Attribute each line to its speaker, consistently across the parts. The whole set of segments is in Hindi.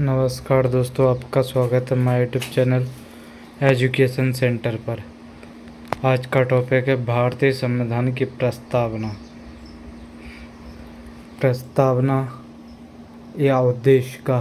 Speaker 1: नमस्कार दोस्तों, आपका स्वागत है हमारे यूट्यूब चैनल एजुकेशन सेंटर पर। आज का टॉपिक है भारतीय संविधान की प्रस्तावना या उद्देश्य का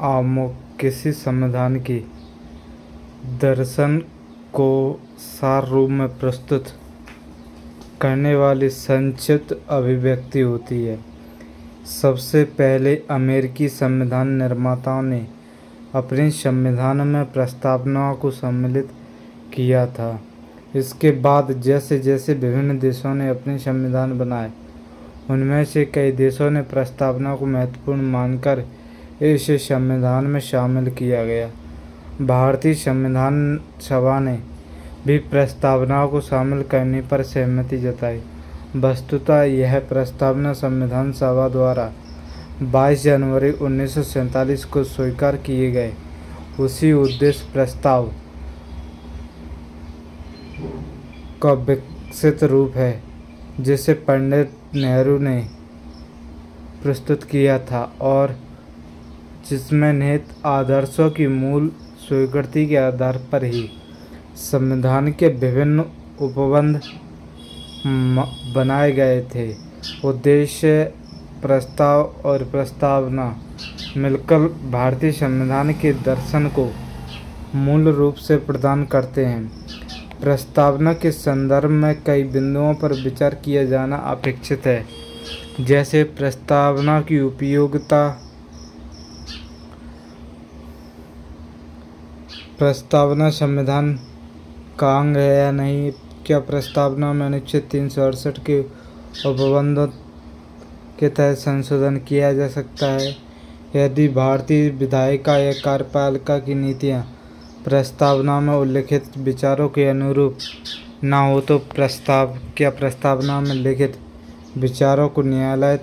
Speaker 1: आमुख किसी संविधान की दर्शन को सार रूप में प्रस्तुत करने वाली संक्षिप्त अभिव्यक्ति होती है। सबसे पहले अमेरिकी संविधान निर्माताओं ने अपने संविधान में प्रस्तावनाओं को सम्मिलित किया था। इसके बाद जैसे जैसे विभिन्न देशों ने अपने संविधान बनाए, उनमें से कई देशों ने प्रस्तावनाओं को महत्वपूर्ण मानकर इसे संविधान में शामिल किया गया। भारतीय संविधान सभा ने भी प्रस्तावनाओं को शामिल करने पर सहमति जताई। वस्तुतः यह प्रस्तावना संविधान सभा द्वारा 22 जनवरी 1947 को स्वीकार किए गए उसी उद्देश्य प्रस्ताव का विकसित रूप है जिसे पंडित नेहरू ने प्रस्तुत किया था और जिसमें निहित आदर्शों की मूल स्वीकृति के आधार पर ही संविधान के विभिन्न उपबंध बनाए गए थे। उद्देश्य, प्रस्ताव और प्रस्तावना मिलकर भारतीय संविधान के दर्शन को मूल रूप से प्रदान करते हैं। प्रस्तावना के संदर्भ में कई बिंदुओं पर विचार किया जाना अपेक्षित है, जैसे प्रस्तावना की उपयोगिता, प्रस्तावना संविधान का अंग है या नहीं, क्या प्रस्तावना में अनुच्छेद 368 के उपबंधों के तहत संशोधन किया जा सकता है, यदि भारतीय विधायिका या कार्यपालिका की नीतियां प्रस्तावना में उल्लिखित विचारों के अनुरूप न हो तो प्रस्तावना में लिखित विचारों को न्यायालय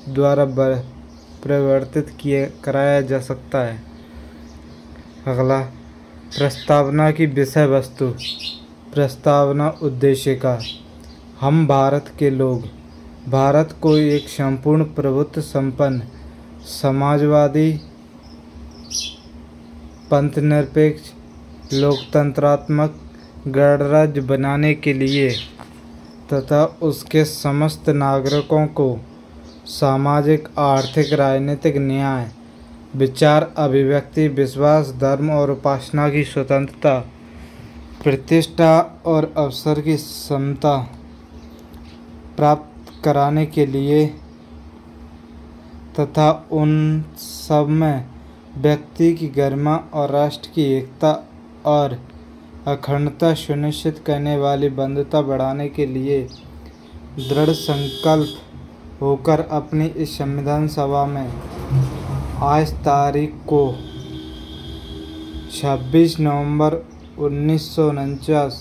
Speaker 1: द्वारा परिवर्तित कराया जा सकता है। अगला, प्रस्तावना की विषय वस्तु। प्रस्तावना उद्देश्य का। हम भारत के लोग भारत को एक संपूर्ण प्रभुत्व संपन्न समाजवादी पंथनिरपेक्ष लोकतंत्रात्मक गणराज्य बनाने के लिए तथा उसके समस्त नागरिकों को सामाजिक, आर्थिक, राजनीतिक न्याय, विचार, अभिव्यक्ति, विश्वास, धर्म और उपासना की स्वतंत्रता, प्रतिष्ठा और अवसर की समता प्राप्त कराने के लिए तथा उन सब में व्यक्ति की गरिमा और राष्ट्र की एकता और अखंडता सुनिश्चित करने वाली बंधुता बढ़ाने के लिए दृढ़ संकल्प होकर अपनी इस संविधान सभा में आज तारीख को 26 नवंबर 1949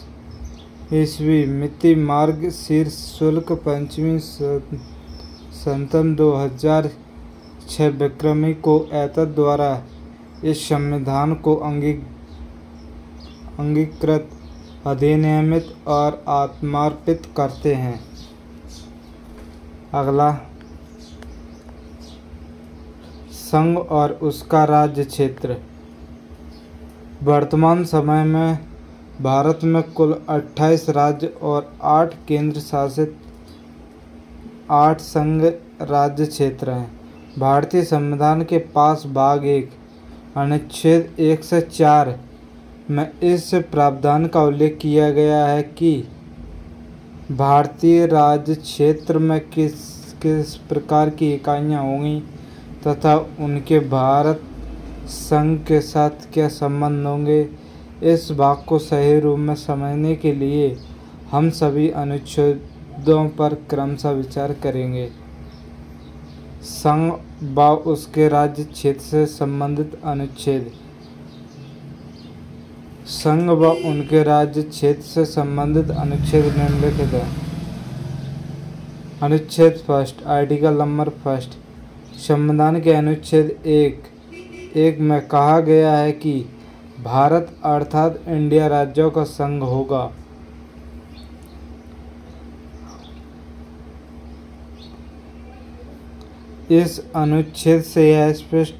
Speaker 1: ईस्वी मिति मार्ग शीर्ष शुल्क पंचमी सतम 2006 विक्रमी को एतद द्वारा इस संविधान को अंगीकृत, अधिनियमित और आत्मार्पित करते हैं। अगला, संघ और उसका राज्य क्षेत्र। वर्तमान समय में भारत में कुल 28 राज्य और 8 केंद्र शासित 8 संघ राज्य क्षेत्र हैं। भारतीय संविधान के पास भाग 1 अनुच्छेद 1 से 4 में इस प्रावधान का उल्लेख किया गया है कि भारतीय राज्य क्षेत्र में किस किस प्रकार की इकाइयाँ होंगी तथा उनके भारत संघ के साथ क्या संबंध होंगे। इस भाग को सही रूप में समझने के लिए हम सभी अनुच्छेदों पर क्रमशः विचार करेंगे। संघ व उसके राज्य क्षेत्र से संबंधित अनुच्छेद। संघ व उनके राज्य क्षेत्र से संबंधित अनुच्छेद निम्नलिखित है। अनुच्छेद 1, आर्टिकल नंबर 1। संविधान के अनुच्छेद 1 में कहा गया है कि भारत अर्थात इंडिया राज्यों का संघ होगा। इस अनुच्छेद से यह स्पष्ट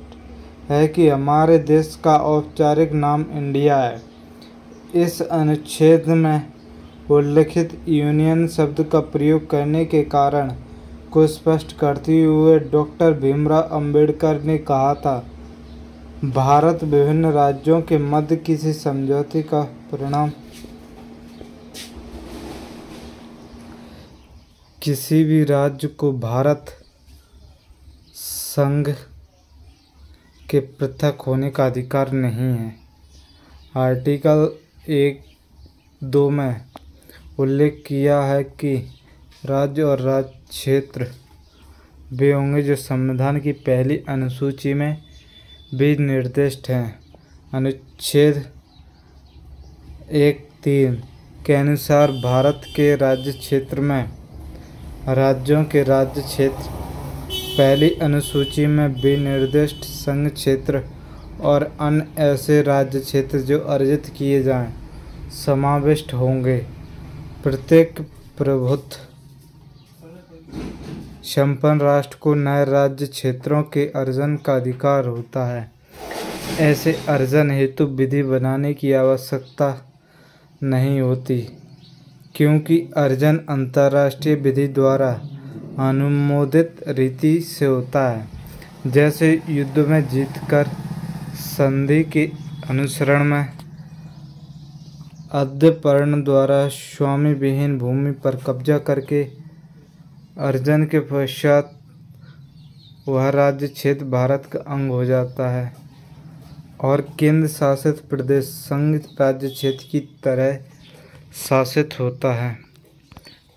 Speaker 1: है कि हमारे देश का औपचारिक नाम इंडिया है। इस अनुच्छेद में उल्लिखित यूनियन शब्द का प्रयोग करने के कारण को स्पष्ट करते हुए डॉक्टर भीमराव अंबेडकर ने कहा था, भारत विभिन्न राज्यों के मध्य किसी समझौते का परिणाम किसी भी राज्य को भारत संघ के पृथक होने का अधिकार नहीं है। आर्टिकल 1(2) में उल्लेख किया है कि राज्य और राज्य क्षेत्र वे होंगे जो संविधान की पहली अनुसूची में भी निर्दिष्ट हैं। अनुच्छेद 1(3) के अनुसार भारत के राज्य क्षेत्र में राज्यों के राज्य क्षेत्र पहली अनुसूची में विनिर्दिष्ट संघ क्षेत्र और अन्य ऐसे राज्य क्षेत्र जो अर्जित किए जाएं समाविष्ट होंगे। प्रत्येक प्रभुत्व संपन्न राष्ट्र को नए राज्य क्षेत्रों के अर्जन का अधिकार होता है। ऐसे अर्जन हेतु विधि बनाने की आवश्यकता नहीं होती, क्योंकि अर्जन अंतर्राष्ट्रीय विधि द्वारा अनुमोदित रीति से होता है। जैसे युद्ध में जीतकर संधि के अनुसरण में अद्यपर्ण द्वारा स्वामी विहीन भूमि पर कब्जा करके अर्जन के पश्चात वह राज्य क्षेत्र भारत का अंग हो जाता है और केंद्र शासित प्रदेश संघ राज्य क्षेत्र की तरह शासित होता है।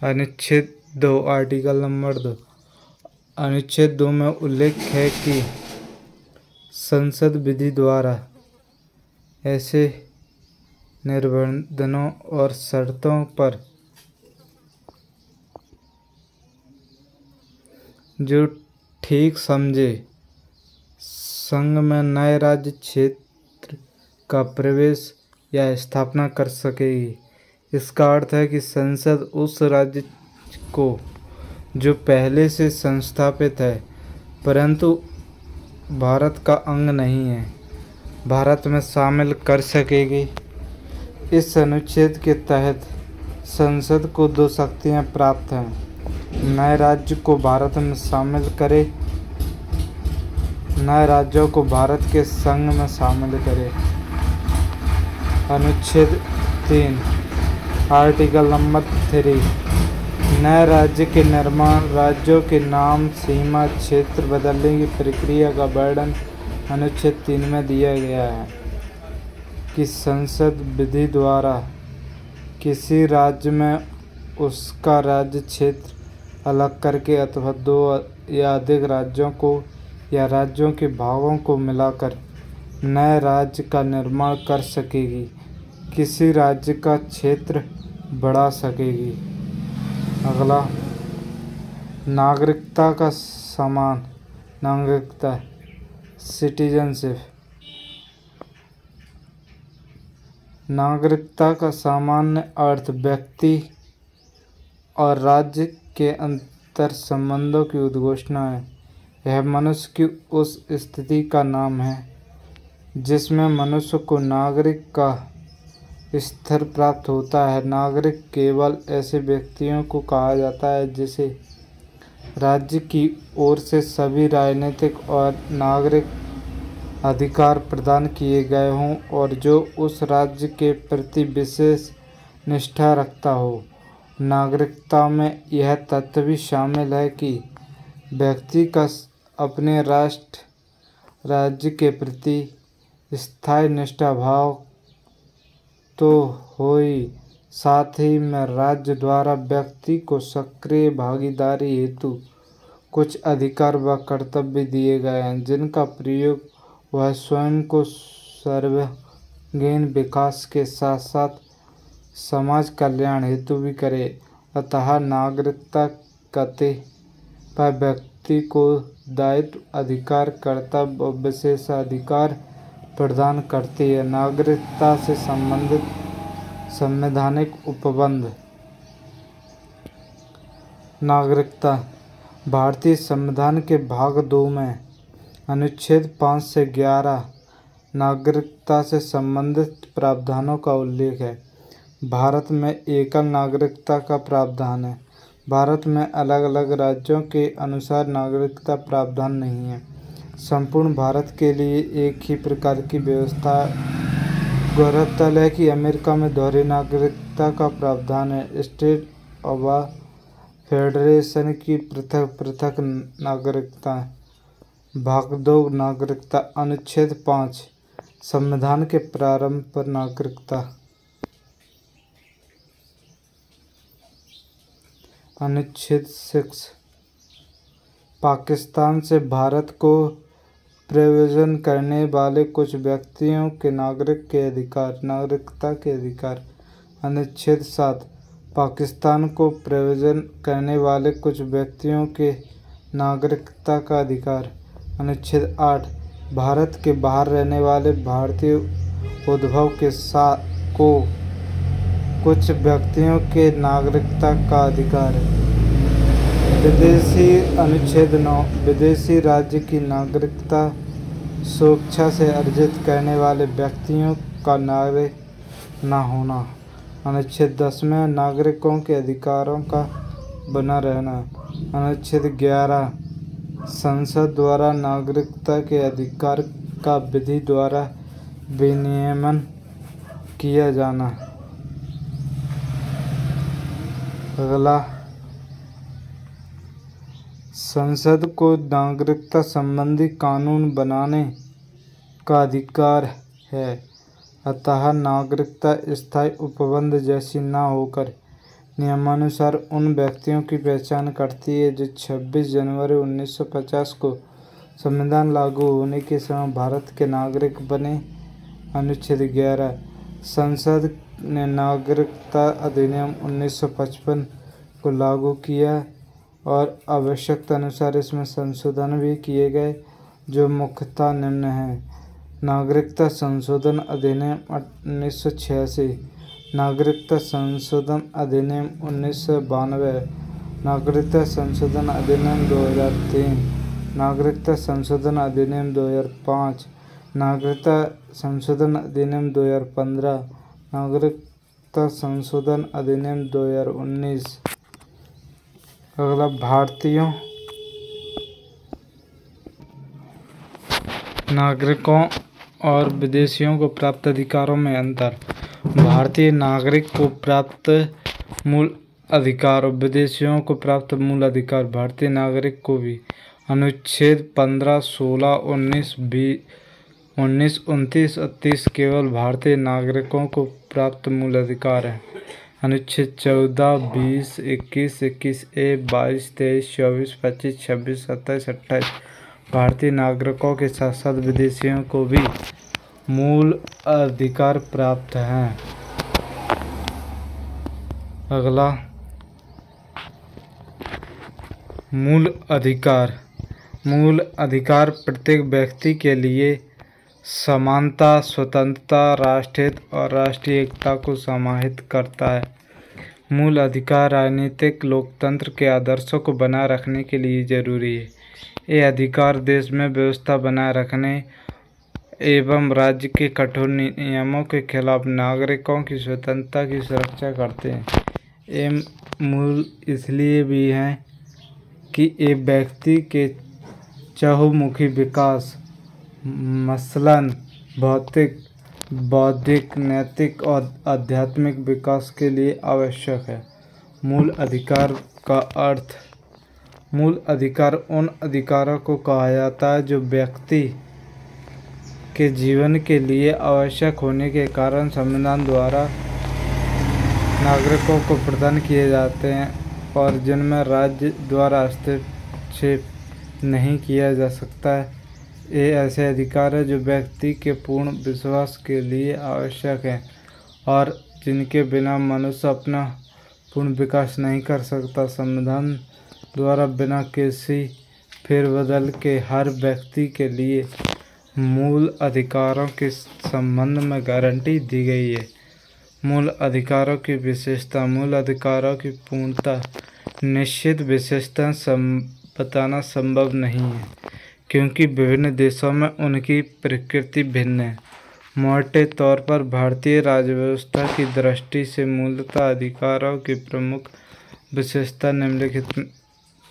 Speaker 1: अनुच्छेद 2 आर्टिकल नंबर 2 अनुच्छेद 2 में उल्लेख है कि संसद विधि द्वारा ऐसे निबंधनों और शर्तों पर जो ठीक समझे संघ में नए राज्य क्षेत्र का प्रवेश या स्थापना कर सकेगी। इसका अर्थ है कि संसद उस राज्य को जो पहले से संस्थापित है परंतु भारत का अंग नहीं है, भारत में शामिल कर सकेगी। इस अनुच्छेद के तहत संसद को 2 शक्तियां प्राप्त हैं, नए राज्य को भारत में शामिल करे, नए राज्यों को भारत के संघ में शामिल करे। अनुच्छेद 3 आर्टिकल नंबर 3 नए राज्य के निर्माण, राज्यों के नाम, सीमा, क्षेत्र बदलने की प्रक्रिया का वर्णन अनुच्छेद 3 में दिया गया है कि संसद विधि द्वारा किसी राज्य में उसका राज्य क्षेत्र अलग करके अथवा 2 या अधिक राज्यों को या राज्यों के भागों को मिलाकर नए राज्य का निर्माण कर सकेगी, किसी राज्य का क्षेत्र बढ़ा सकेगी। अगला, नागरिकता का समान, नागरिकता सिटीजनशिप। नागरिकता का सामान्य अर्थ व्यक्ति और राज्य के अंतर संबंधों की उद्घोषणा है। यह मनुष्य की उस स्थिति का नाम है जिसमें मनुष्य को नागरिक का स्तर प्राप्त होता है। नागरिक केवल ऐसे व्यक्तियों को कहा जाता है जिसे राज्य की ओर से सभी राजनीतिक और नागरिक अधिकार प्रदान किए गए हों और जो उस राज्य के प्रति विशेष निष्ठा रखता हो। नागरिकता में यह तथ्य भी शामिल है कि व्यक्ति का अपने राष्ट्र राज्य के प्रति स्थायी निष्ठा भाव तो हो ही, साथ ही में राज्य द्वारा व्यक्ति को सक्रिय भागीदारी हेतु कुछ अधिकार व कर्तव्य दिए गए हैं जिनका प्रयोग वह स्वयं को सर्वांगीण विकास के साथ साथ समाज कल्याण हेतु भी करे। अतः नागरिकता कतिपय व्यक्ति को दायित्व, अधिकार, कर्तव्य और विशेषाधिकार प्रदान करती है। नागरिकता से संबंधित संवैधानिक उपबंध। नागरिकता भारतीय संविधान के भाग 2 में अनुच्छेद 5 से 11 नागरिकता से संबंधित प्रावधानों का उल्लेख है। भारत में एकल नागरिकता का प्रावधान है। भारत में अलग अलग राज्यों के अनुसार नागरिकता प्रावधान नहीं है। संपूर्ण भारत के लिए एक ही प्रकार की व्यवस्था है। गौरतलब है कि अमेरिका में दोहरी नागरिकता का प्रावधान है। स्टेट व फेडरेशन की पृथक पृथक नागरिकता। भाग 2 नागरिकता। अनुच्छेद 5 संविधान के प्रारंभ पर नागरिकता। अनुच्छेद 6 पाकिस्तान से भारत को प्रव्रजन करने वाले कुछ व्यक्तियों के नागरिकता के अधिकार। अनुच्छेद 7 पाकिस्तान को प्रव्रजन करने वाले कुछ व्यक्तियों के नागरिकता का अधिकार। अनुच्छेद 8 भारत के बाहर रहने वाले भारतीय उद्भव के को कुछ व्यक्तियों के नागरिकता का अधिकार है। विदेशी। अनुच्छेद 9 विदेशी राज्य की नागरिकता स्वेच्छा से अर्जित करने वाले व्यक्तियों का नागरिक न होना। अनुच्छेद 10 में नागरिकों के अधिकारों का बना रहना। अनुच्छेद 11 संसद द्वारा नागरिकता के अधिकार का विधि द्वारा विनियमन किया जाना। अगला, संसद को नागरिकता संबंधी कानून बनाने का अधिकार है। अतः नागरिकता स्थायी उपबंध जैसी न होकर नियमानुसार उन व्यक्तियों की पहचान करती है जो 26 जनवरी 1950 को संविधान लागू होने के समय भारत के नागरिक बने। अनुच्छेद 11 संसद ने नागरिकता अधिनियम 1955 को लागू किया और आवश्यकता अनुसार इसमें संशोधन भी किए गए जो मुख्यतः निम्न हैं। नागरिकता संशोधन अधिनियम 1986, नागरिकता संशोधन अधिनियम 1992, नागरिकता संशोधन अधिनियम 2003, नागरिकता संशोधन अधिनियम 2005, नागरिकता संशोधन अधिनियम 2015, नागरिकता संशोधन अधिनियम 2019। अगला, भारतीयों नागरिकों और विदेशियों को प्राप्त अधिकारों में अंतर। भारतीय नागरिक को प्राप्त मूल अधिकार और विदेशियों को प्राप्त मूल अधिकार भारतीय नागरिक को भी। अनुच्छेद 15, 16, 19, 19, 29 और 30 केवल भारतीय नागरिकों को प्राप्त मूल अधिकार हैं। अनुच्छेद 14, 20, 21, 21A, 22, 23, 24, 25, 26, 27, 28 भारतीय नागरिकों के साथ साथ विदेशियों को भी मूल अधिकार प्राप्त हैं। अगला, मूल अधिकार। मूल अधिकार प्रत्येक व्यक्ति के लिए समानता, स्वतंत्रता, राष्ट्रीयता और राष्ट्रीय एकता को समाहित करता है। मूल अधिकार राजनीतिक लोकतंत्र के आदर्शों को बनाए रखने के लिए जरूरी है। ये अधिकार देश में व्यवस्था बनाए रखने एवं राज्य के कठोर नियमों के खिलाफ नागरिकों की स्वतंत्रता की सुरक्षा करते हैं। ये मूल इसलिए भी हैं कि ये व्यक्ति के चहुमुखी विकास, मसलन भौतिक, बौद्धिक, नैतिक और आध्यात्मिक विकास के लिए आवश्यक है। मूल अधिकार का अर्थ। मूल अधिकार उन अधिकारों को कहा जाता है जो व्यक्ति के जीवन के लिए आवश्यक होने के कारण संविधान द्वारा नागरिकों को प्रदान किए जाते हैं और जिनमें राज्य द्वारा हस्तक्षेप नहीं किया जा सकता है। ये ऐसे अधिकार हैं जो व्यक्ति के पूर्ण विश्वास के लिए आवश्यक हैं और जिनके बिना मनुष्य अपना पूर्ण विकास नहीं कर सकता। संविधान द्वारा बिना किसी फेरबदल के हर व्यक्ति के लिए मूल अधिकारों के संबंध में गारंटी दी गई है। मूल अधिकारों की विशेषता। मूल अधिकारों की पूर्णता निश्चित विशेषता बताना संभव नहीं है, क्योंकि विभिन्न देशों में उनकी प्रकृति भिन्न है। मोटे तौर पर भारतीय राज्य व्यवस्था की दृष्टि से मूलतः अधिकारों की प्रमुख विशेषता निम्नलिखित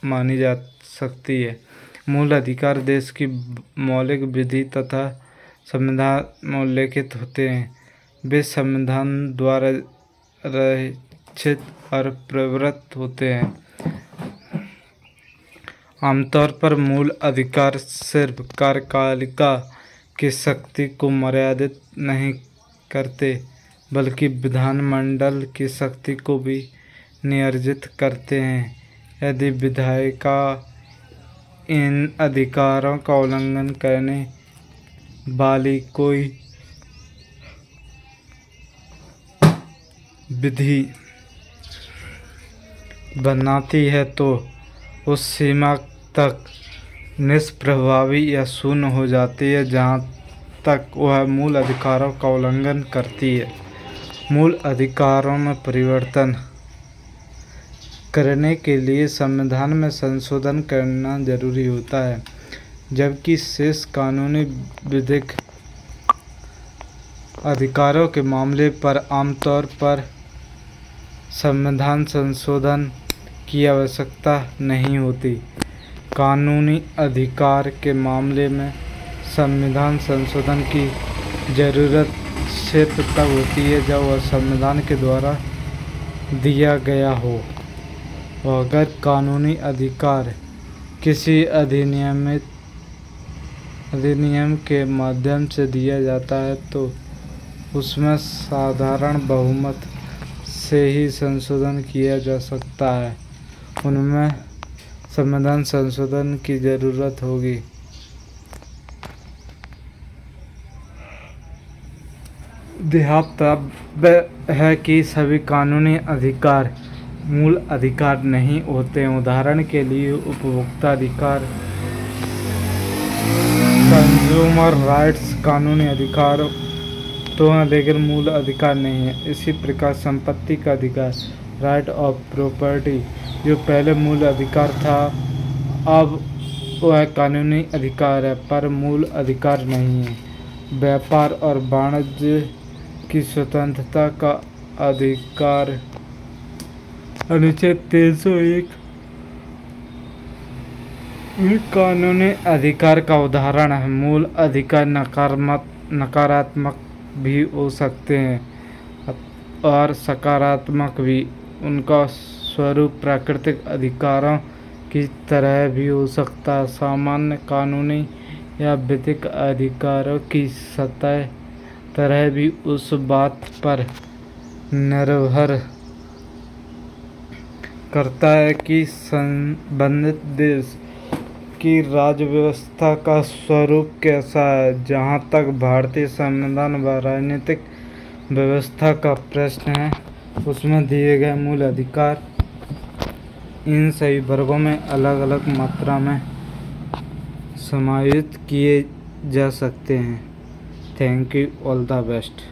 Speaker 1: मानी जा सकती है। मूल अधिकार देश की मौलिक विधि तथा संविधान में उल्लिखित होते हैं। वे संविधान द्वारा रक्षित और प्रवृत्त होते हैं। आमतौर पर मूल अधिकार सिर्फ कार्यपालिका की शक्ति को मर्यादित नहीं करते, बल्कि विधानमंडल की शक्ति को भी नियंत्रित करते हैं। यदि विधायिका इन अधिकारों का उल्लंघन करने वाली कोई विधि बनाती है तो उस सीमा तक निष्प्रभावी या शून्य हो जाती है जहाँ तक वह मूल अधिकारों का उल्लंघन करती है। मूल अधिकारों में परिवर्तन करने के लिए संविधान में संशोधन करना जरूरी होता है, जबकि शेष कानूनी विधिक अधिकारों के मामले पर आमतौर पर संविधान संशोधन की आवश्यकता नहीं होती। कानूनी अधिकार के मामले में संविधान संशोधन की ज़रूरत सिर्फ तब होती है जब वह संविधान के द्वारा दिया गया हो। अगर कानूनी अधिकार किसी अधिनियम के माध्यम से दिया जाता है तो उसमें साधारण बहुमत से ही संशोधन किया जा सकता है। उनमें संविधान संशोधन की ज़रूरत होगी। ध्यातव्य है कि सभी कानूनी अधिकार मूल अधिकार नहीं होते हैं। उदाहरण के लिए उपभोक्ता अधिकार, कंज्यूमर राइट्स कानूनी अधिकार तो हैं, लेकिन मूल अधिकार नहीं है। इसी प्रकार संपत्ति का अधिकार, राइट ऑफ प्रॉपर्टी, जो पहले मूल अधिकार था अब वह कानूनी अधिकार है पर मूल अधिकार नहीं है। व्यापार और वाणिज्य की स्वतंत्रता का अधिकार अनुच्छेद 301 कानूनी अधिकार का उदाहरण है। मूल अधिकार नकारात्मक भी हो सकते हैं और सकारात्मक भी। उनका स्वरूप प्राकृतिक अधिकारों की तरह भी हो सकता है। सामान्य कानूनी या विधिक अधिकारों की सतह तरह भी उस बात पर निर्भर करता है कि संबंधित देश की राज्य व्यवस्था का स्वरूप कैसा है। जहाँ तक भारतीय संविधान व राजनीतिक व्यवस्था का प्रश्न है, उसमें दिए गए मूल अधिकार इन सभी वर्गों में अलग अलग मात्रा में समायोजित किए जा सकते हैं। Thank you, all the best.